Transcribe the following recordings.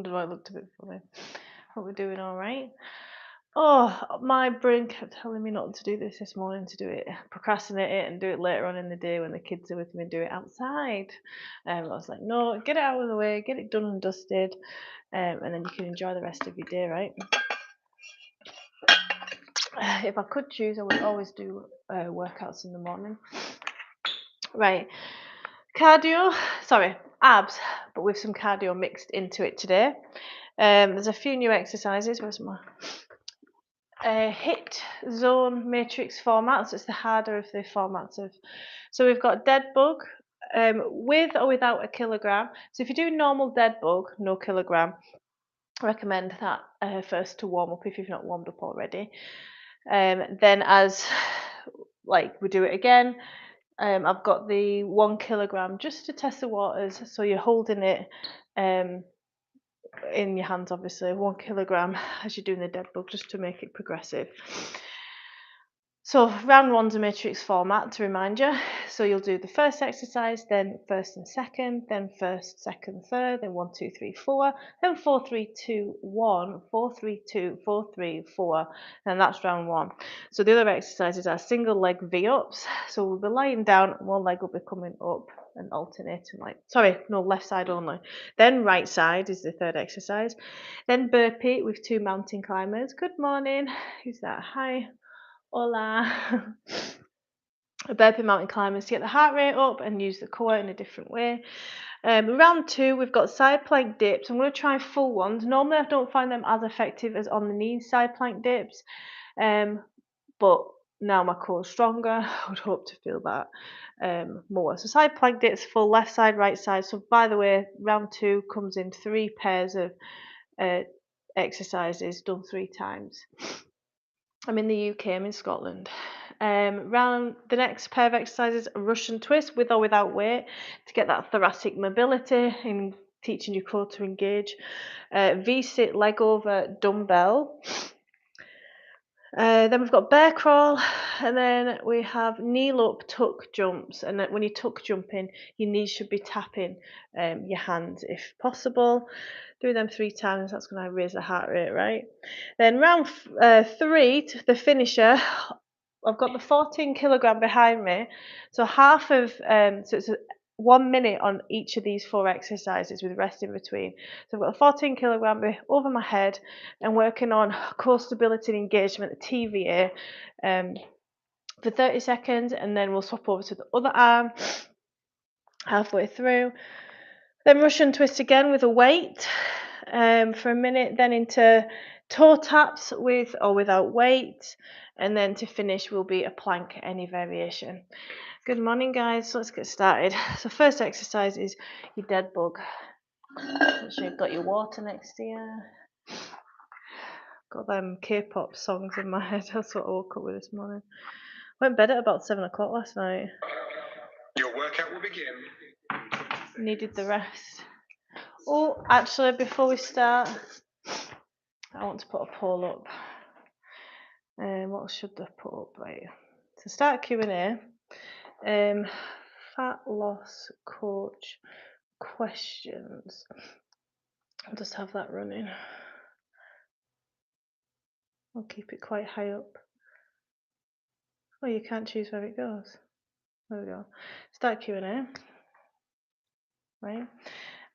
wondered why it looked a bit funny. Hope we're doing all right. Oh, my brain kept telling me not to do this morning, to do it, procrastinate it, and do it later on in the day when the kids are with me and do it outside. I was like, no, get it out of the way, get it done and dusted, and then you can enjoy the rest of your day, right? If I could choose, I would always do workouts in the morning. Right, abs, but with some cardio mixed into it today. There's a few new exercises. Where's my hit zone matrix format? So it's the harder of the formats of. So we've got dead bug, with or without a kilogram. So if you do normal dead bug, no kilogram, I recommend that first to warm up if you've not warmed up already. Then as like we do it again, I've got the 1 kilogram just to test the waters. So you're holding it in your hands, obviously, 1 kilogram as you're doing the dead bug, just to make it progressive. So round one's a matrix format, to remind you. So you'll do the first exercise, then first and second, then first, second, third, then 1, 2, 3, 4, then 4, 3, 2, 1, 4, 3, 2, 4, 3, 4, and that's round one. So the other exercises are single leg V-ups. So we'll be lying down, one leg will be coming up and alternating, left side only. Then right side is the third exercise. Then burpee with 2 mountain climbers. Good morning. Who's that? Hi. Hola. Burpee mountain climbers to get the heart rate up and use the core in a different way. Round 2, we've got side plank dips. I'm going to try full ones. Normally I don't find them as effective as on the knees side plank dips, but now my core is stronger, I would hope to feel that more. So side plank dips, full left side, right side. So by the way, round 2 comes in 3 pairs of exercises done 3 times. I'm in the UK, I'm in Scotland. Round the next pair of exercises, a Russian twist with or without weight to get that thoracic mobility and teaching your core to engage. V-sit leg over dumbbell. Then we've got bear crawl, and then we have kneel up tuck jumps. And when you're tuck jumping, your knees should be tapping your hands if possible. Do them 3 times, that's going to raise the heart rate, right? Then round 3, the finisher, I've got the 14 kilogram behind me. So half of, so it's 1 minute on each of these 4 exercises with rest in between. So I've got a 14 kilogram over my head and working on core stability and engagement, the TVA, for 30 seconds, and then we'll swap over to the other arm halfway through. Then Russian twist again with a weight for a minute, then into toe taps with or without weight, and then to finish will be a plank, any variation. Good morning, guys. Let's get started. So first exercise is your dead bug. Make sure you've got your water next to you. Got them K-pop songs in my head. That's what I woke up with this morning. Went to bed at about 7 o'clock last night. Your workout will begin. Needed the rest. Oh, actually, before we start, I want to put a poll up. What should I put up? Right. To start Q&A, fat loss coach questions. I'll just have that running. I'll keep it quite high up. Oh, you can't choose where it goes. There we go. Start Q&A. Right.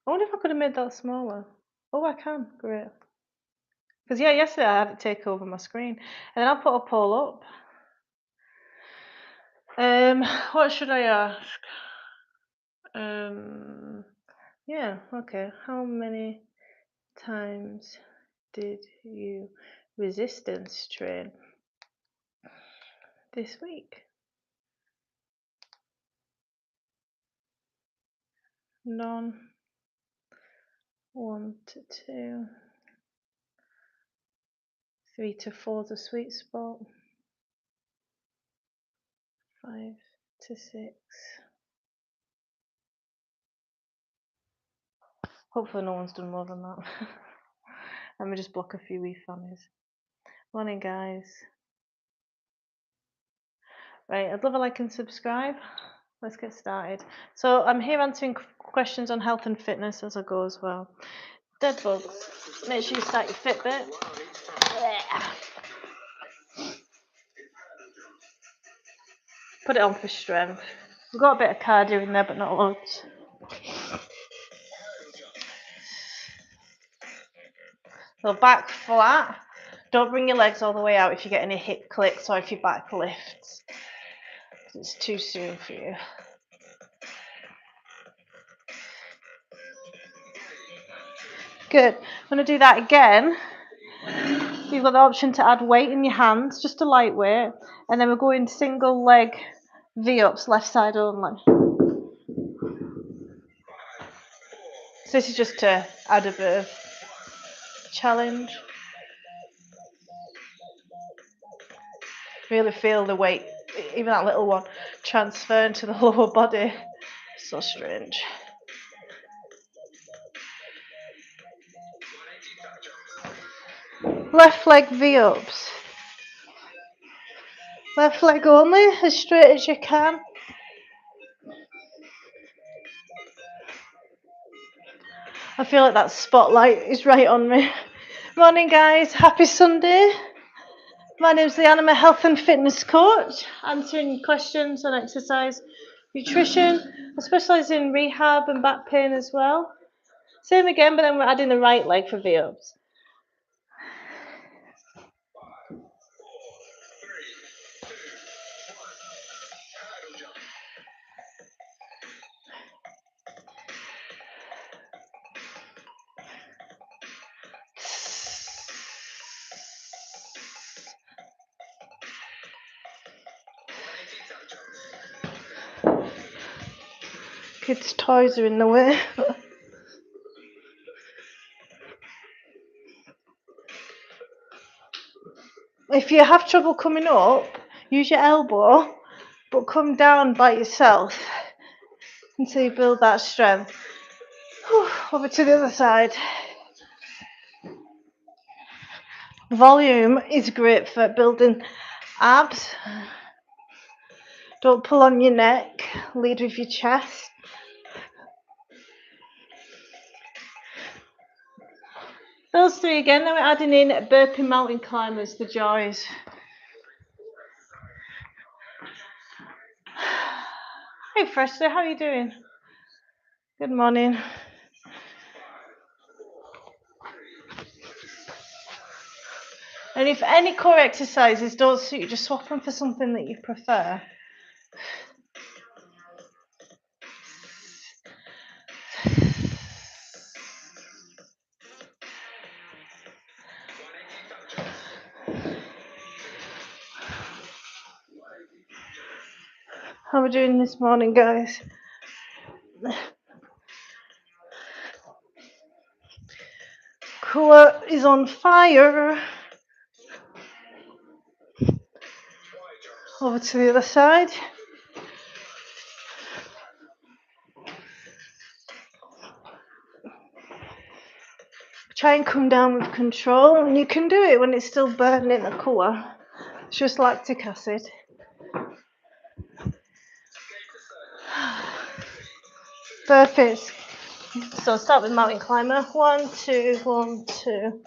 I wonder if I could have made that smaller. Oh, I can. Great. Because yeah, yesterday I had it take over my screen, and then I'll put a poll up. What should I ask? Yeah, okay. How many times did you resistance train this week? None. 1 to 2. 3 to 4 is a sweet spot. 5 to 6. Hopefully no one's done more than that. Let me just block a few wee funnies. Morning, guys. Right, I'd love a like and subscribe. Let's get started. So I'm here answering questions on health and fitness as I go as well. Dead bugs. Make sure you start your Fitbit. Yeah. Put it on for strength. We've got a bit of cardio in there, but not loads. So back flat. Don't bring your legs all the way out if you get any hip clicks or if your back lifts. It's too soon for you. Good. I'm going to do that again. You've got the option to add weight in your hands, just a light weight, and then we're going single leg V-ups, left side only. So this is just to add a bit of challenge. Really feel the weight, even that little one, transfer into the lower body. So strange. Left leg V-ups. Left leg only, as straight as you can. I feel like that spotlight is right on me. Morning guys, happy Sunday. My name's Leanne, I'm a health and fitness coach, answering questions on exercise, nutrition. I specialise in rehab and back pain as well. Same again, but then we're adding the right leg for V-ups. Kids' toys are in the way. If you have trouble coming up, use your elbow, but come down by yourself until you build that strength. Over to the other side. Volume is great for building abs. Don't pull on your neck, lead with your chest. Those three again, then we're adding in burping mountain climbers, the joys. Hey Freshly, how are you doing? Good morning. And if any core exercises don't suit you, just swap them for something that you prefer. How are we doing this morning, guys? Core is on fire. Over to the other side. Try and come down with control, and you can do it when it's still burning the core. It's just lactic acid. Perfect. So start with mountain climber. 1, 2, 1, 2.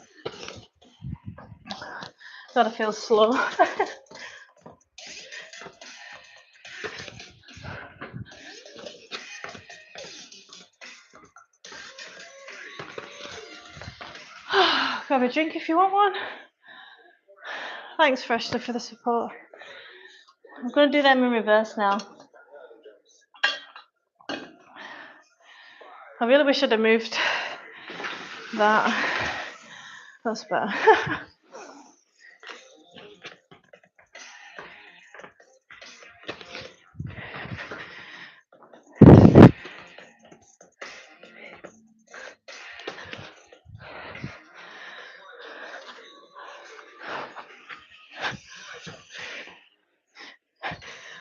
Gotta feel slow. Grab a drink if you want one. Thanks, Freshly, for the support. I'm going to do them in reverse now. I really wish I'd have moved that. That's better.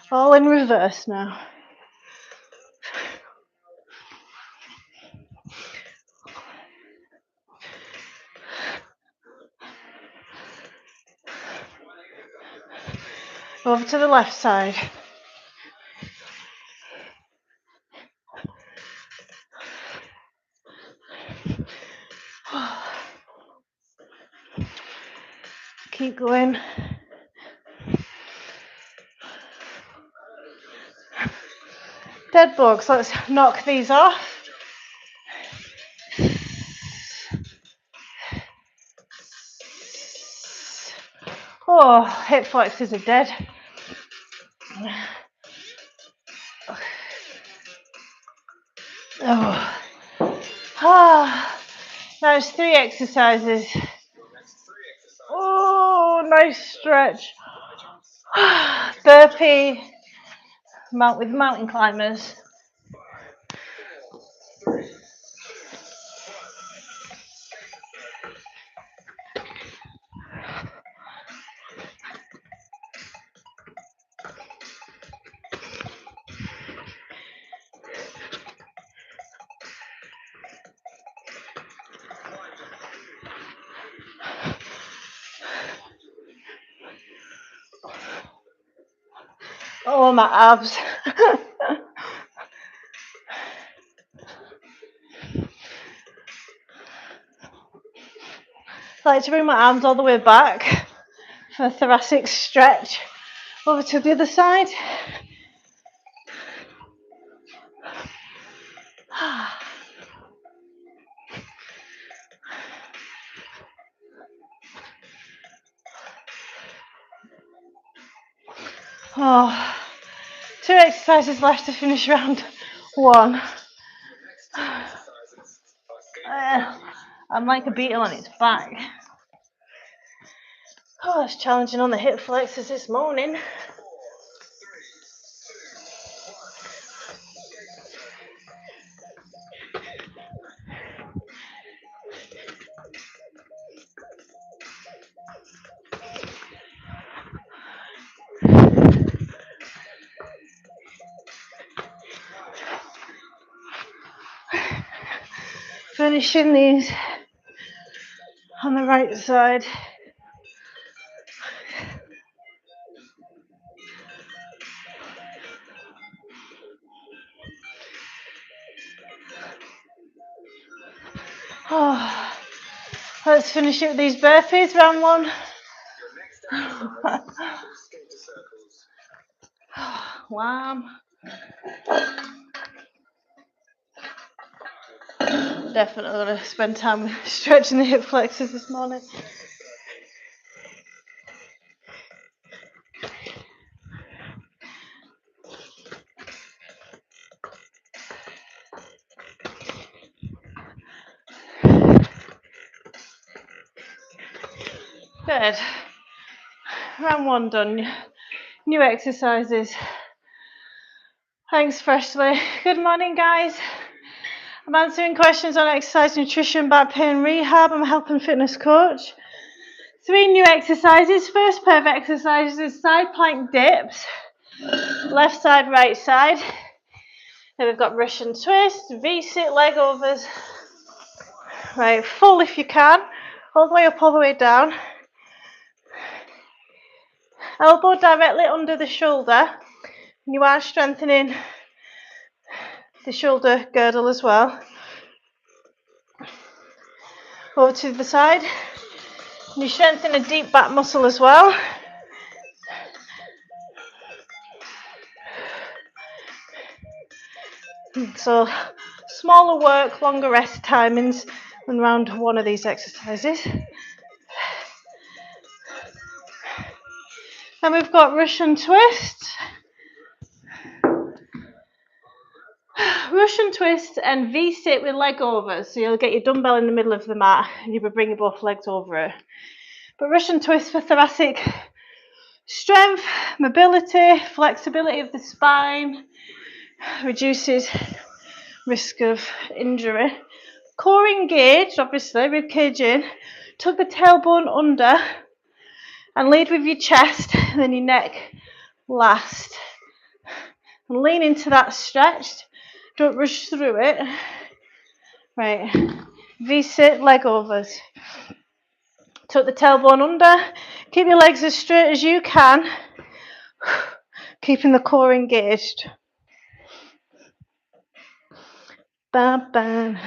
All in reverse now. Over to the left side. Keep going. Dead bugs, let's knock these off. Oh, hip flexors are dead. Oh. Now it's 3 exercises. Oh, nice stretch. Burpee with mountain climbers. Oh, my abs. I like to bring my arms all the way back for a thoracic stretch. Over to the other side. Oh, 2 exercises left to finish round 1. I'm like a beetle on its back. Oh, it's challenging on the hip flexors this morning. Finishing these on the right side. Oh, let's finish it with these burpees, round 1. Wow. Definitely going to spend time stretching the hip flexors this morning. Good. Round 1 done. New exercises. Thanks, Freshly. Good morning, guys. I'm answering questions on exercise, nutrition, back pain, rehab. I'm a health and fitness coach. 3 new exercises. First pair of exercises is side plank dips. Left side, right side. Then we've got Russian twist, V-sit, leg overs. Right, full if you can. All the way up, all the way down. Elbow directly under the shoulder. And you are strengthening the shoulder girdle as well. Over to the side. And you strengthen a deep back muscle as well. So smaller work, longer rest timings than round 1 of these exercises. And we've got Russian twist. Russian twist and V-sit with leg overs. So you'll get your dumbbell in the middle of the mat and you'll be bringing both legs over it. But Russian twist for thoracic strength, mobility, flexibility of the spine, reduces risk of injury. Core engaged, obviously, rib cage in. Tuck the tailbone under and lead with your chest and then your neck last. And lean into that stretch. Don't rush through it. Right. V-sit, leg overs. Tuck the tailbone under. Keep your legs as straight as you can. Keeping the core engaged. Bam, bam.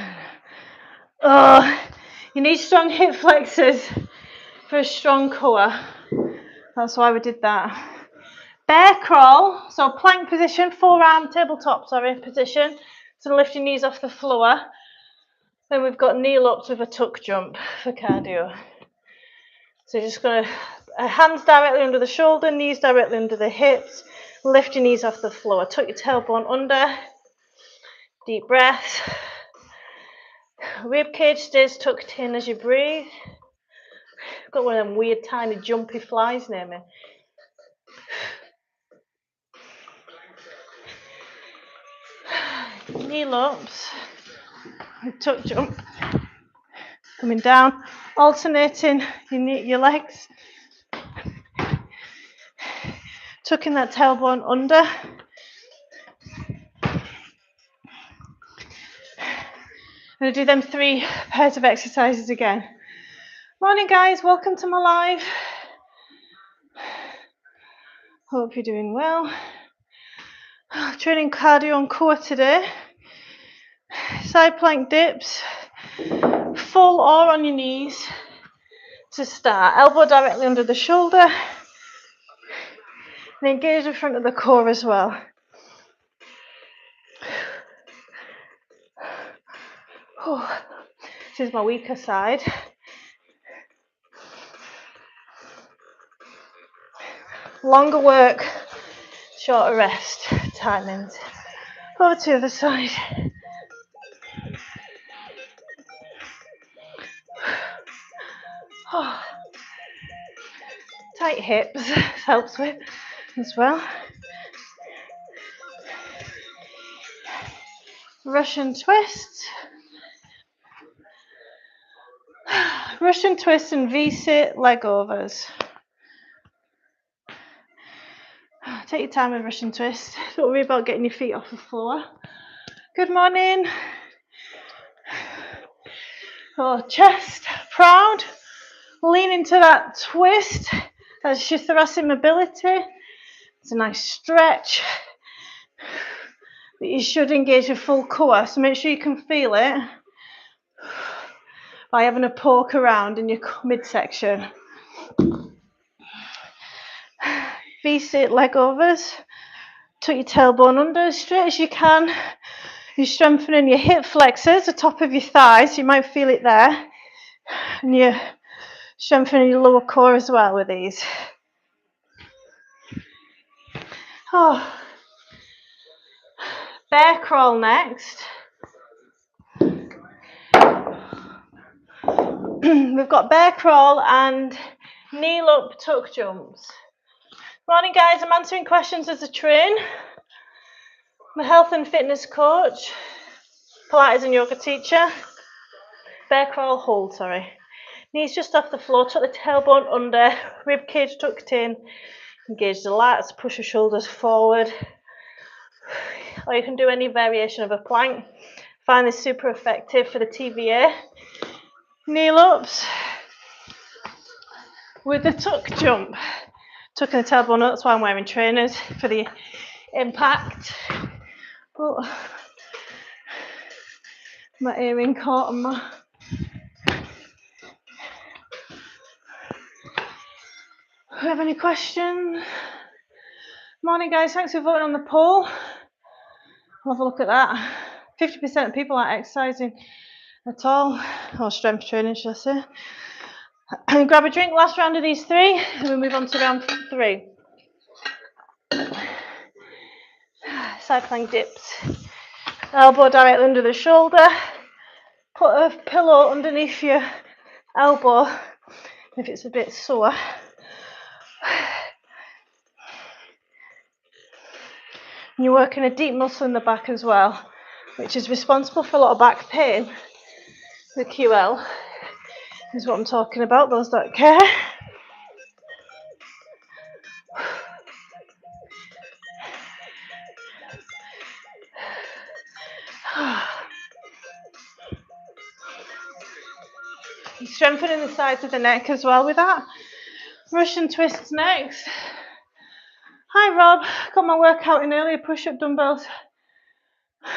Oh, you need strong hip flexors for a strong core. That's why we did that. Bear crawl, so plank position, forearm tabletop, position. So lift your knees off the floor. Then we've got kneel ups with a tuck jump for cardio. So you're just going to hands directly under the shoulder, knees directly under the hips. Lift your knees off the floor. Tuck your tailbone under. Deep breath. Rib cage stays tucked in as you breathe. I've got one of them weird tiny jumpy flies near me. Kneel ups. Tuck jump. Coming down, alternating your legs. Tucking that tailbone under. I'm going to do them 3 pairs of exercises again. Morning guys, welcome to my live. Hope you're doing well. Training cardio and core today. Side plank dips, full or on your knees to start. Elbow directly under the shoulder. And engage the front of the core as well. This is my weaker side. Longer work, shorter rest timings. Over to the other side. Tight hips helps with as well. Russian twists. Russian twists and V-sit leg overs. Take your time with Russian twist. Don't worry about getting your feet off the floor. Good morning. Oh, chest proud. Lean into that twist. That's your thoracic mobility. It's a nice stretch. But you should engage your full core, so make sure you can feel it by having a poke around in your midsection. V-sit leg overs. Tuck your tailbone under as straight as you can. You're strengthening your hip flexors, the top of your thighs. You might feel it there. And you're strengthening your lower core as well with these. Bear crawl next. We've got bear crawl and kneel up tuck jumps. Morning guys, I'm answering questions as I train. I'm a health and fitness coach, Pilates and yoga teacher. Bear crawl hold, Knees just off the floor, tuck the tailbone under, rib cage tucked in, engage the lats, push your shoulders forward. Or you can do any variation of a plank. Find this super effective for the TVA. Kneel ups with the tuck jump. Tucking the tailbone up, that's why I'm wearing trainers for the impact. But my earring caught on my... Do you have any questions? Morning guys, thanks for voting on the poll. I'll have a look at that. 50% of people aren't exercising at all, or strength training should I say. Grab a drink, last round of these 3, and we move on to round 3. Side plank dips. Elbow directly under the shoulder. Put a pillow underneath your elbow if it's a bit sore. And you're working a deep muscle in the back as well, which is responsible for a lot of back pain. The QL is what I'm talking about, those that care. Strengthening the sides of the neck as well with that. Russian twists next. Hi Rob, got my workout in earlier, push-up dumbbells.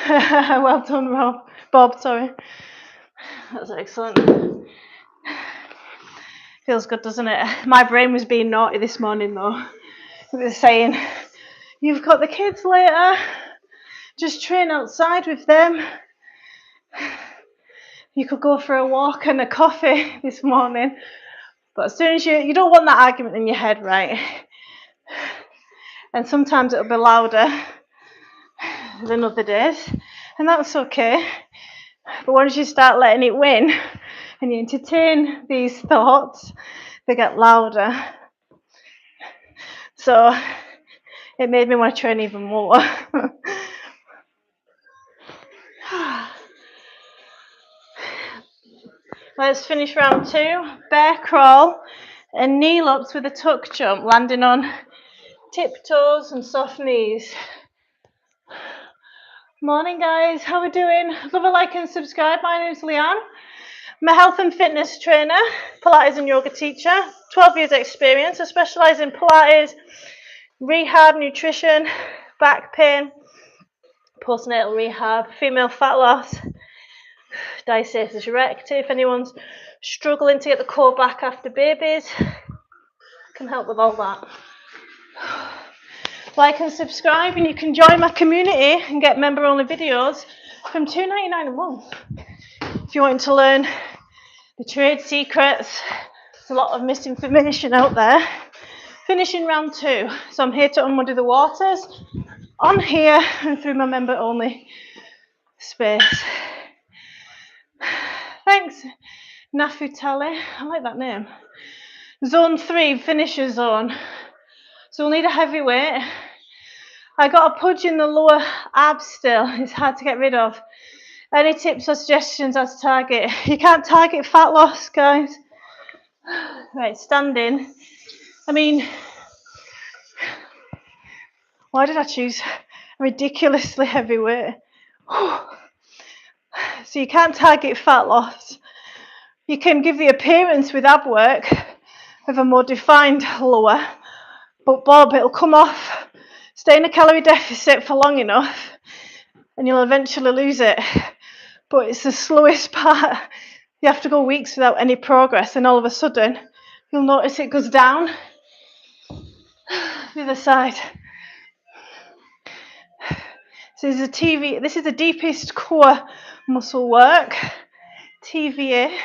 Well done Bob, sorry. That's excellent. Feels good, doesn't it? My brain was being naughty this morning though. It was saying, you've got the kids later, just train outside with them. You could go for a walk and a coffee this morning. But as soon as you don't want that argument in your head, right? And sometimes it'll be louder than other days, and that's okay. But once you start letting it win and you entertain these thoughts, they get louder. So it made me want to train even more. Let's finish round 2. Bear crawl and kneel ups with a tuck jump, landing on tiptoes and soft knees. Morning guys, how are we doing? Love a like and subscribe. My name's Leanne. I'm a health and fitness trainer, Pilates and yoga teacher, 12 years experience. I specialise in Pilates, rehab, nutrition, back pain, postnatal rehab, female fat loss, diastasis recti. If anyone's struggling to get the core back after babies, I can help with all that. Like and subscribe, and you can join my community and get member-only videos from $2.99 a month. If you're wanting to learn the trade secrets, there's a lot of misinformation out there. Finishing round 2, so I'm here to unmuddy the waters on here and through my member-only space. Thanks, Nafutali. I like that name. Zone 3, finisher zone. So we'll need a heavy weight. I got a pudge in the lower abs still. It's hard to get rid of. Any tips or suggestions as target? You can't target fat loss, guys. Right, standing. I mean, why did I choose a ridiculously heavy weight? So you can't target fat loss. You can give the appearance with ab work of a more defined lower, but Bob, it'll come off. Stay in a calorie deficit for long enough and you'll eventually lose it. But it's the slowest part. You have to go weeks without any progress, and all of a sudden you'll notice it goes down the other side. So this is the deepest core muscle work, TVA.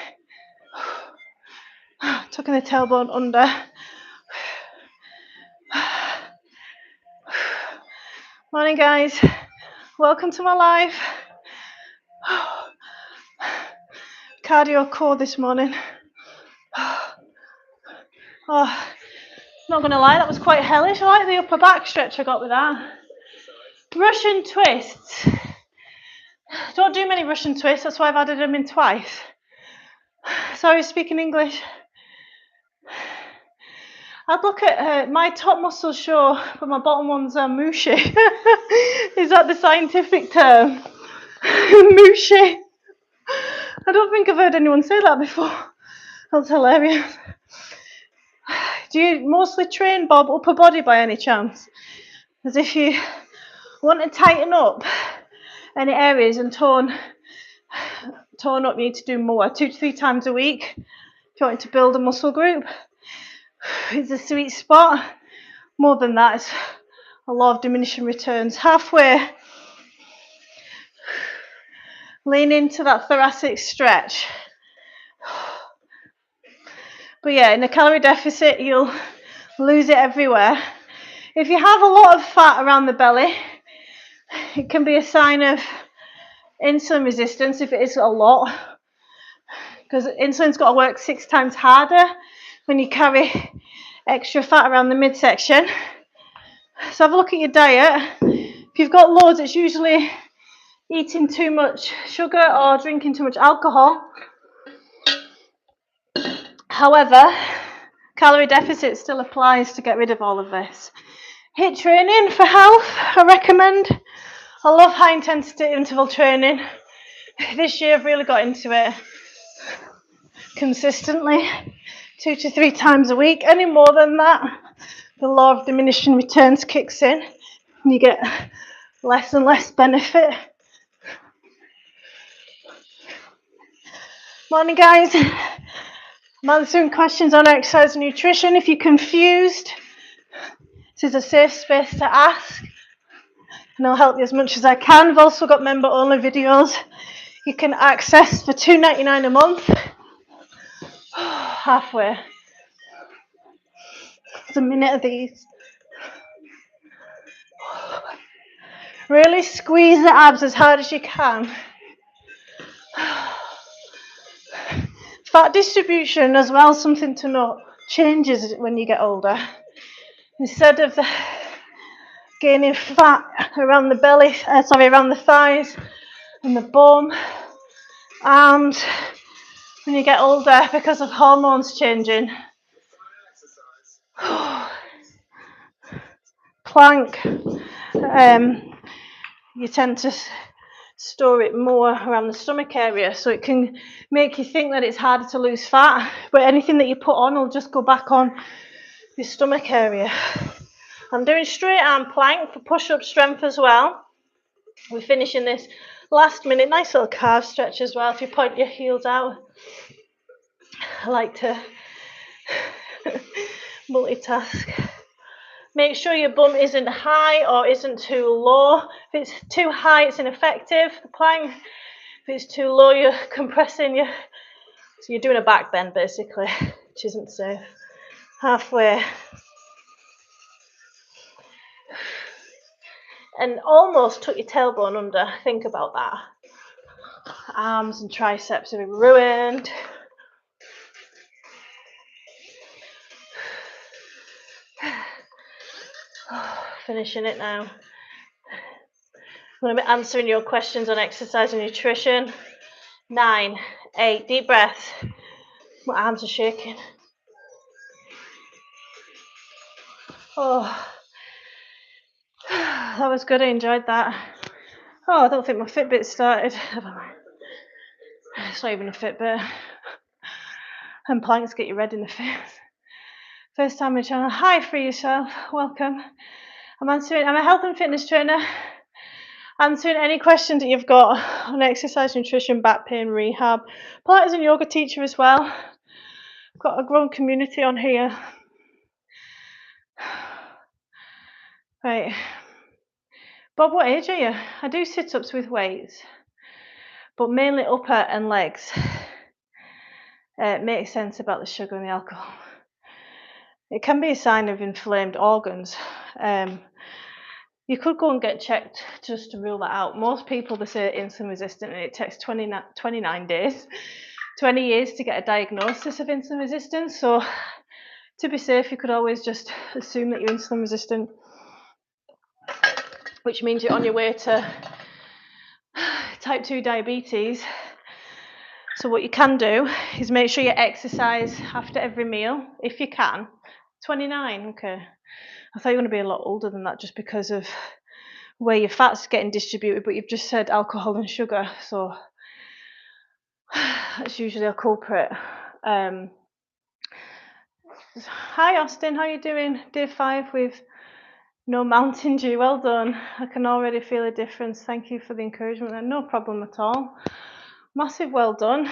Tucking the tailbone under. Morning guys, welcome to my live. Cardio core this morning. Oh, not gonna lie, that was quite hellish. I like the upper back stretch I got with that. Russian twists. Don't do many Russian twists, that's why I've added them in twice. Sorry, speaking English. I'd look at my top muscles show, but my bottom ones are mushy. Is that the scientific term? Mushy. I don't think I've heard anyone say that before. That's hilarious. Do you mostly train, Bob, upper body by any chance? As if you want to tighten up any areas and tone up, you need to do more, 2 to 3 times a week. If you want to build a muscle group, it's a sweet spot. More than that, it's a law of diminishing returns. Halfway, lean into that thoracic stretch. But yeah, in a calorie deficit, you'll lose it everywhere. If you have a lot of fat around the belly, it can be a sign of insulin resistance if it is a lot, because insulin's got to work 6 times harder when you carry extra fat around the midsection. So have a look at your diet. If you've got loads, it's usually eating too much sugar or drinking too much alcohol. However, calorie deficit still applies to get rid of all of this. HIIT training for health, I recommend. I love high intensity interval training. This year I've really got into it consistently, 2 to 3 times a week. Any more than that, the law of diminishing returns kicks in and you get less and less benefit. Morning guys. I'm answering questions on exercise and nutrition. If you're confused, this is a safe space to ask, and I'll help you as much as I can. I've also got member-only videos you can access for $2.99 a month. Halfway. There's a minute of these. Really squeeze the abs as hard as you can. Fat distribution as well, something to note, changes when you get older. Instead of gaining fat around the belly, around the thighs and the bum, arms, when you get older because of hormones changing. Plank, you tend to store it more around the stomach area, so it can make you think that it's harder to lose fat, but anything that you put on will just go back on your stomach area. I'm doing straight arm plank for push-up strength as well. We're finishing this last minute, nice little calf stretch as well if you point your heels out. I like to multitask. Make sure your bum isn't high or isn't too low. If it's too high, it's ineffective, the plank. If it's too low, you're compressing so you're doing a back bend basically, which isn't safe. Halfway. And almost tuck your tailbone under. Think about that. Arms and triceps are ruined. Finishing it now. I'm going to be answering your questions on exercise and nutrition. 9, 8, deep breaths. My arms are shaking. Oh, that was good. I enjoyed that. Oh, I don't think my Fitbit started. It's not even a Fitbit. And planks get you red in the face. First time on the channel. Hi, Free Yourself. Welcome. I'm a health and fitness trainer. Answering any questions that you've got on exercise, nutrition, back pain, rehab. Pilates and yoga teacher as well. I've got a growing community on here. Right. Bob, what age are you? I do sit-ups with weights, but mainly upper and legs. It makes sense about the sugar and the alcohol. It can be a sign of inflamed organs. You could go and get checked just to rule that out. Most people, they say insulin resistant, and it takes 29 days, 20 years to get a diagnosis of insulin resistance. So to be safe, you could always just assume that you're insulin resistant, which means you're on your way to type 2 diabetes. So what you can do is make sure you exercise after every meal, if you can. 29, okay. I thought you were going to be a lot older than that just because of where your fat's getting distributed, but you've just said alcohol and sugar, so that's usually a culprit. Hi Austin, how are you doing? Day 5 with no Mountain Dew, well done. I can already feel a difference. Thank you for the encouragement and no problem at all. Massive well done.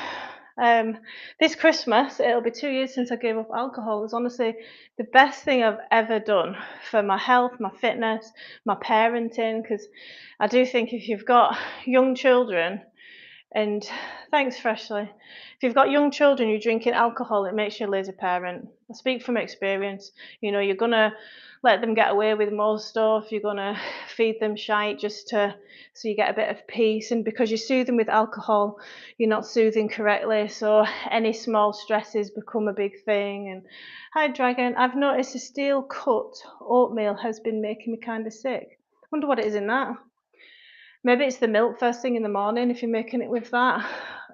This Christmas, it'll be 2 years since I gave up alcohol. It was honestly the best thing I've ever done for my health, my fitness, my parenting, because I do think if you've got young children, and thanks Freshly, if you've got young children, you're drinking alcohol, it makes you a lazy parent. I speak from experience. You know, you're gonna let them get away with more stuff, you're gonna feed them shite just so you get a bit of peace, and because you soothe them with alcohol, you're not soothing correctly, so any small stresses become a big thing. And hi Dragon, I've noticed a steel cut oatmeal has been making me kind of sick. Wonder what it is in that. Maybe it's the milk first thing in the morning if you're making it with that.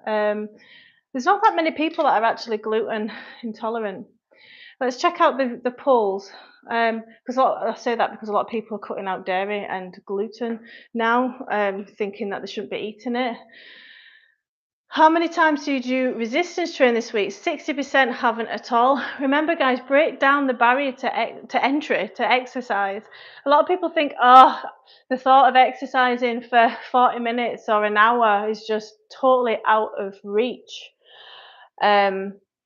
There's not that many people that are actually gluten intolerant. Let's check out the polls. Because I say that because a lot of people are cutting out dairy and gluten now, thinking that they shouldn't be eating it. How many times did you do resistance train this week? 60% haven't at all. Remember, guys, break down the barrier to entry, to exercise. A lot of people think, oh, the thought of exercising for 40 minutes or an hour is just totally out of reach.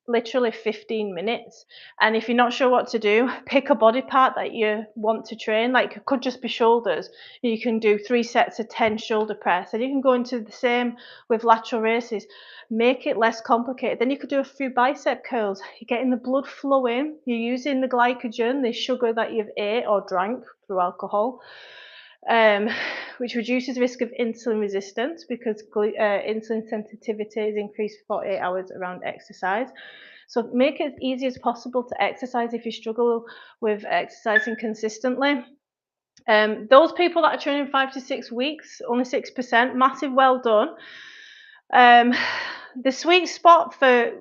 literally 15 minutes. And if you're not sure what to do, pick a body part that you want to train. Like, it could just be shoulders. You can do 3 sets of 10 shoulder press, and you can go into the same with lateral raises. Make it less complicated. Then you could do a few bicep curls. You're getting the blood flowing. You're using the glycogen, the sugar that you've ate or drank through alcohol, which reduces risk of insulin resistance because insulin sensitivity is increased for 48 hours around exercise. So make it as easy as possible to exercise if you struggle with exercising consistently. Those people that are training 5 to 6 weeks, only 6%, massive well done. The sweet spot for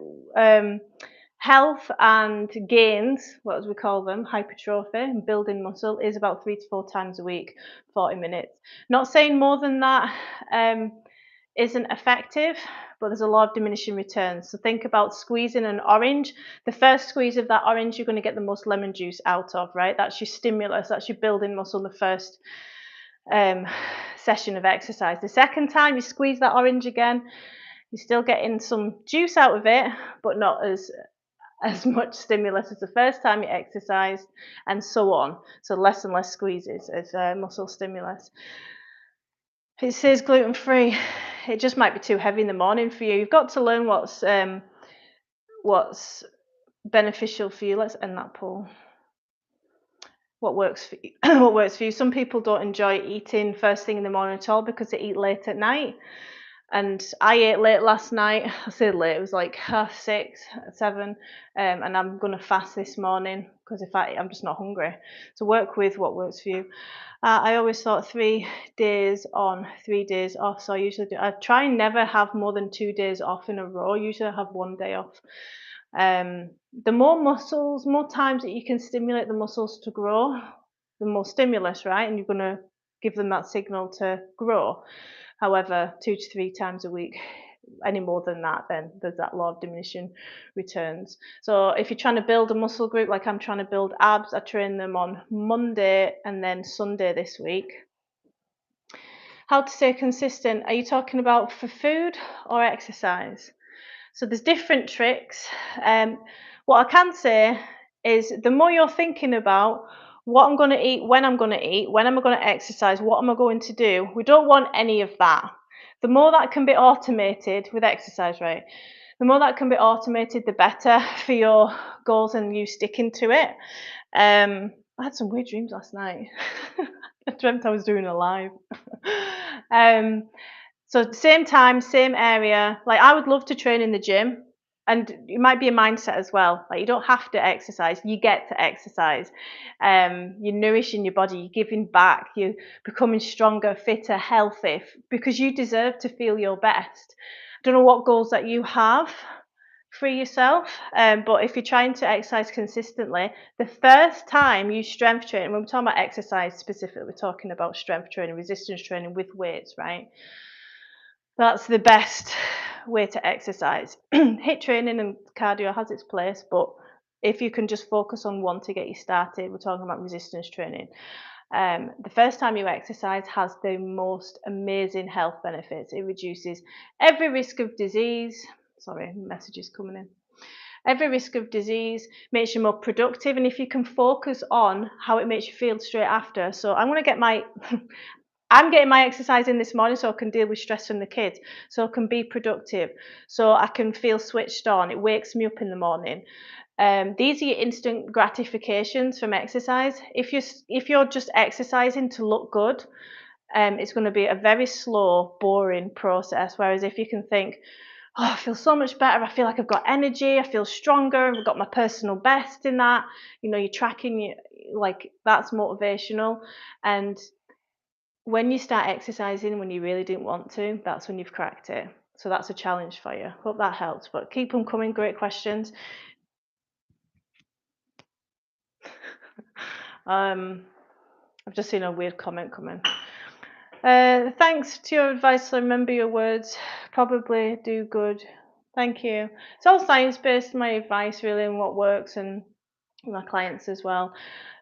health and gains, what as we call them, hypertrophy and building muscle, is about 3 to 4 times a week, 40 minutes. Not saying more than that isn't effective, but there's a lot of diminishing returns. So think about squeezing an orange. The first squeeze of that orange, you're going to get the most lemon juice out of, right? That's your stimulus, that's your building muscle, the first session of exercise. The second time you squeeze that orange again, you're still getting some juice out of it, but not as much stimulus as the first time you exercised, and so on. So less and less squeezes as muscle stimulus. It says gluten-free. It just might be too heavy in the morning for you. You've got to learn what's beneficial for you. Let's end that poll. What works for you? What works for you? Some people don't enjoy eating first thing in the morning at all because they eat late at night. And I ate late last night. I say late, it was like 6, 7, and I'm going to fast this morning because if I'm just not hungry. So work with what works for you. I always thought 3 days on, 3 days off. So I try and never have more than 2 days off in a row. Usually I have 1 day off. The more times that you can stimulate the muscles to grow, the more stimulus, right? And you're going to give them that signal to grow. However, 2 to 3 times a week, any more than that, then there's that law of diminishing returns. So if you're trying to build a muscle group, like I'm trying to build abs, I train them on Monday and then Sunday this week. How to stay consistent? Are you talking about for food or exercise? So there's different tricks. What I can say is the more you're thinking about what I'm going to eat, when I'm going to eat, when am I going to exercise, what am I going to do, we don't want any of that. The more that can be automated with exercise, right? The more that can be automated, the better for your goals and you sticking to it. I had some weird dreams last night. I dreamt I was doing a live. So same time, same area. Like I would love to train in the gym, and it might be a mindset as well. Like you don't have to exercise, you get to exercise. You're nourishing your body, you're giving back, you're becoming stronger, fitter, healthy, because you deserve to feel your best. I don't know what goals that you have for yourself, but if you're trying to exercise consistently, the first time you strength train, when we're talking about exercise specifically, we're talking about strength training, resistance training with weights, right? That's the best way to exercise. HIIT training and cardio has its place, but if you can just focus on one to get you started, we're talking about resistance training. The first time you exercise has the most amazing health benefits. It reduces every risk of disease. Sorry, messages coming in. Every risk of disease, makes you more productive, and if you can focus on how it makes you feel straight after. So I'm going to get my I'm getting my exercise in this morning so I can deal with stress from the kids, so I can be productive, so I can feel switched on. It wakes me up in the morning. These are your instant gratifications from exercise. If you're just exercising to look good, it's going to be a very slow, boring process. Whereas if you can think, oh, I feel so much better. I feel like I've got energy. I feel stronger. I've got my personal best in that. You're tracking, like that's motivational. And when you start exercising when you really didn't want to, that's when you've cracked it. So that's a challenge for you. Hope that helps. But keep them coming. Great questions. I've just seen a weird comment come in. Thanks to your advice. I remember your words. Probably do good. Thank you. It's all science-based, my advice really, and what works, and my clients as well.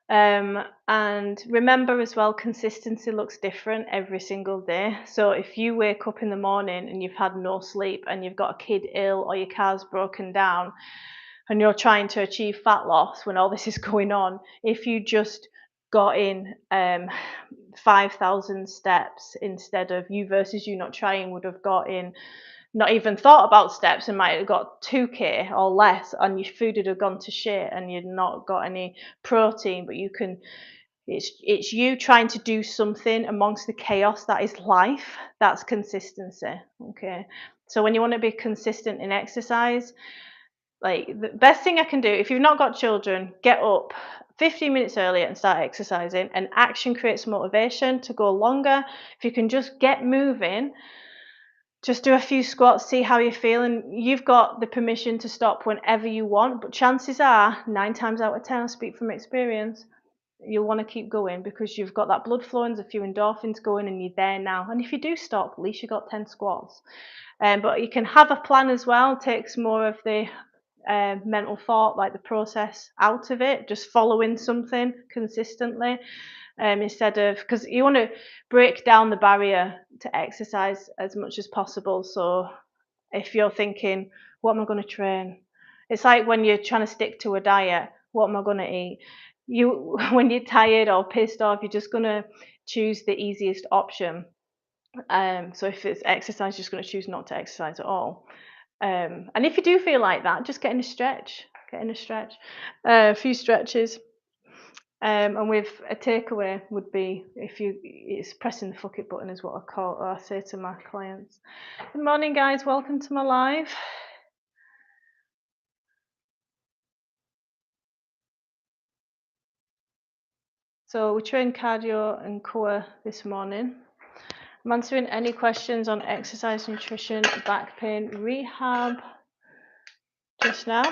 And remember as well, consistency looks different every single day. So if you wake up in the morning and you've had no sleep and you've got a kid ill or your car's broken down, and you're trying to achieve fat loss when all this is going on, if you just got in 5,000 steps instead of you versus you not trying would have got in, not even thought about steps, and might have got 2k or less, and your food would have gone to shit and you'd not got any protein. But you can, it's you trying to do something amongst the chaos that is life. That's consistency. Okay, so when you want to be consistent in exercise, like the best thing I can do, if you've not got children, get up 15 minutes earlier and start exercising. And action creates motivation to go longer. If you can just get moving, just do a few squats, see how you're feeling. You've got the permission to stop whenever you want, but chances are 9 times out of 10, I speak from experience, you'll want to keep going because you've got that blood flowing, there's a few endorphins going, and you're there now. And if you do stop, at least you got 10 squats. But you can have a plan as well. Takes more of the mental thought, like the process, out of it. Just following something consistently, instead of, because you want to break down the barrier to exercise as much as possible. So if you're thinking, what am I going to train? It's like when you're trying to stick to a diet. What am I going to eat? You, when you're tired or pissed off, you're just going to choose the easiest option. So if it's exercise, you're just going to choose not to exercise at all. And if you do feel like that, just get in a stretch. A few stretches. And with a takeaway would be, if you, it's pressing the fuck it button is what I say to my clients. Good morning, guys. Welcome to my live. So we trained cardio and core this morning. I'm answering any questions on exercise, nutrition, back pain, rehab just now.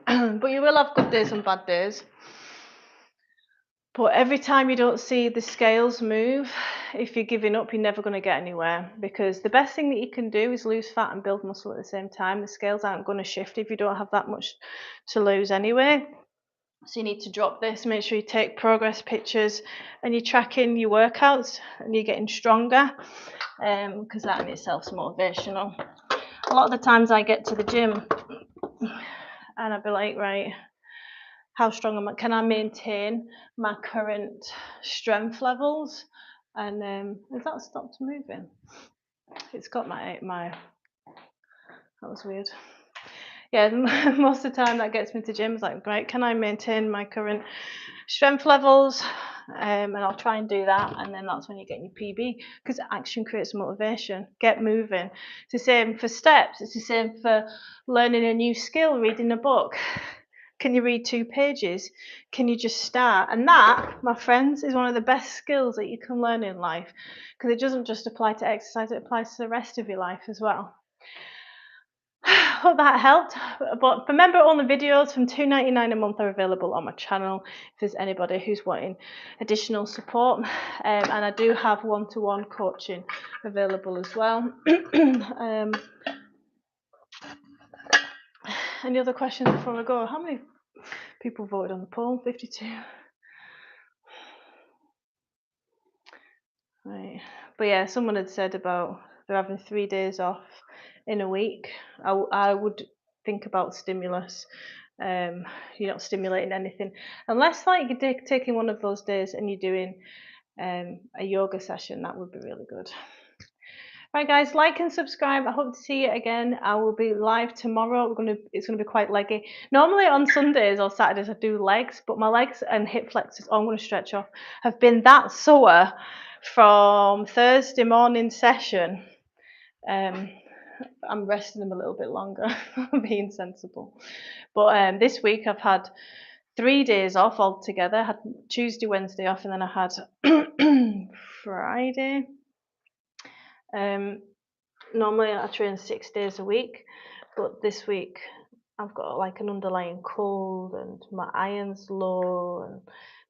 But you will have good days and bad days. But every time you don't see the scales move, if you're giving up, you're never going to get anywhere, because the best thing that you can do is lose fat and build muscle at the same time. The scales aren't going to shift if you don't have that much to lose anyway. So you need to drop this, make sure you take progress pictures and you're tracking your workouts and you're getting stronger, because that in itself is motivational. A lot of the times I get to the gym and I'd be like, right, how strong am I? Can I maintain my current strength levels? And has that stopped moving? It's got my. That was weird. Yeah, most of the time that gets me to gym. It's like, right, can I maintain my current strength levels? And I'll try and do that, and then that's when you get your PB, because action creates motivation. Get moving. It's the same for steps. It's the same for learning a new skill, reading a book. Can you read 2 pages? Can you just start? And that, my friends, is one of the best skills that you can learn in life, because it doesn't just apply to exercise, it applies to the rest of your life as well. Hope that helped. But remember, all the videos from $2.99 a month are available on my channel if there's anybody who's wanting additional support. And I do have one-to-one coaching available as well. Any other questions before I go? How many people voted on the poll? 52. Right. But yeah, someone had said about they're having 3 days off in a week. I would think about stimulus. You're not stimulating anything unless, like, you're taking one of those days and you're doing a yoga session. That would be really good. Right, guys, like and subscribe. I hope to see you again. I will be live tomorrow. It's gonna be quite leggy. Normally on Sundays or Saturdays I do legs, but my legs and hip flexors, I'm gonna stretch off, have been that sore from Thursday morning session. I'm resting them a little bit longer. I'm being sensible. But this week I've had 3 days off altogether. I had Tuesday, Wednesday off, and then I had Friday. Normally I train 6 days a week, but this week I've got like an underlying cold and my iron's low, and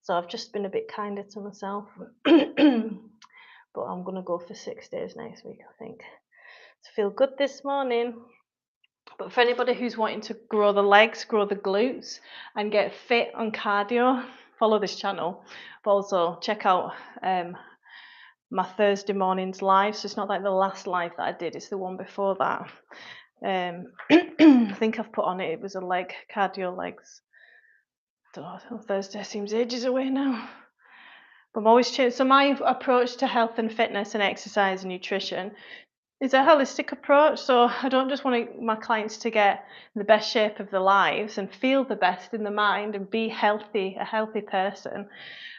so I've just been a bit kinder to myself. But I'm gonna go for 6 days next week, I think, to feel good this morning. But for anybody who's wanting to grow the legs, grow the glutes, and get fit on cardio, follow this channel. But also check out my Thursday mornings live. So it's not like the last live that I did, it's the one before that. I think I've put on it was a leg, cardio legs. Don't know, Thursday seems ages away now. But I'm always changing. So my approach to health and fitness and exercise and nutrition is a holistic approach. So I don't just want my clients to get the best shape of their lives and feel the best in the mind and be healthy, a healthy person,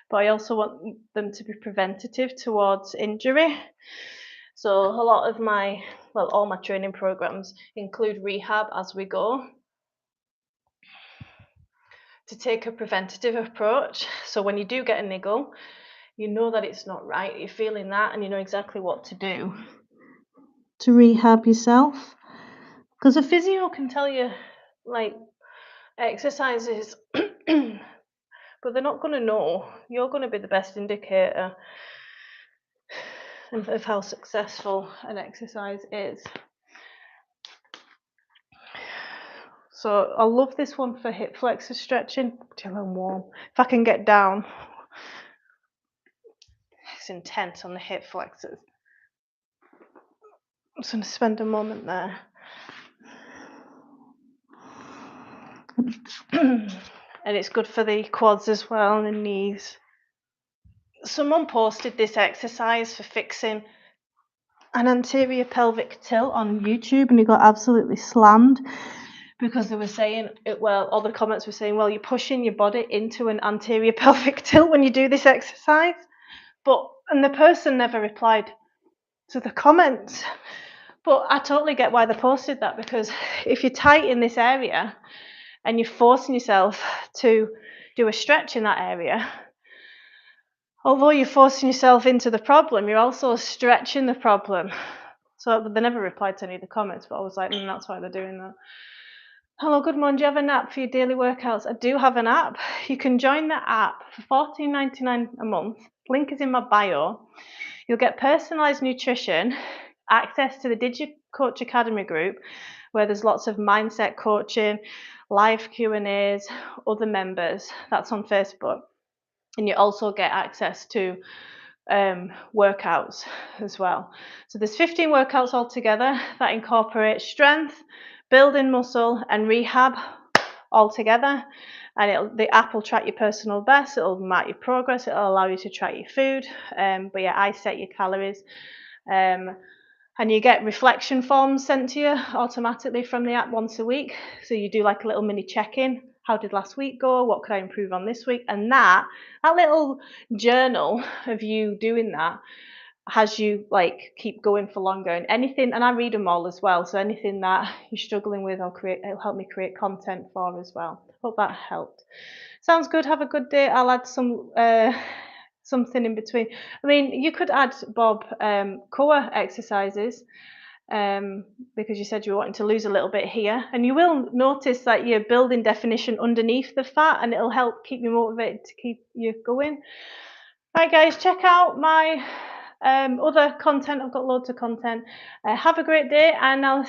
but I also want them to be preventative towards injury. So a lot of all my training programs include rehab as we go to take a preventative approach. So when you do get a niggle, you know that it's not right, you're feeling that, and you know exactly what to do to rehab yourself. Because a physio can tell you like exercises, but they're not going to know. You're going to be the best indicator of how successful an exercise is. So I love this one for hip flexor stretching. Till I'm warm. If I can get down, it's intense on the hip flexors. I'm just going to spend a moment there. And it's good for the quads as well and the knees. Someone posted this exercise for fixing an anterior pelvic tilt on YouTube, and it got absolutely slammed because they were saying all the comments were saying, well, you're pushing your body into an anterior pelvic tilt when you do this exercise. And the person never replied to the comments. But I totally get why they posted that, because if you're tight in this area and you're forcing yourself to do a stretch in that area, although you're forcing yourself into the problem, you're also stretching the problem. So they never replied to any of the comments, but I was like, that's why they're doing that. Hello, good morning. Do you have an app for your daily workouts? I do have an app. You can join the app for $14.99 a month. Link is in my bio. You'll get personalised nutrition, access to the DigiCoach Academy group, where there's lots of mindset coaching, live Q&As, other members. That's on Facebook. And you also get access to workouts as well. So there's 15 workouts altogether that incorporate strength, building muscle, and rehab all together. And the app will track your personal best, it'll mark your progress, it'll allow you to track your food. But yeah, I set your calories. And you get reflection forms sent to you automatically from the app once a week. So you do like a little mini check-in. How did last week go? What could I improve on this week? And that little journal of you doing that has you like keep going for longer. And I read them all as well. So anything that you're struggling with, it'll help me create content for as well. Hope that helped. Sounds good. Have a good day. I'll add something in between. I mean, you could add, Bob, core exercises, because you said you were wanting to lose a little bit here, and you will notice that you're building definition underneath the fat, and it'll help keep you motivated to keep you going. Right, guys, check out my other content. I've got loads of content. Have a great day, and I'll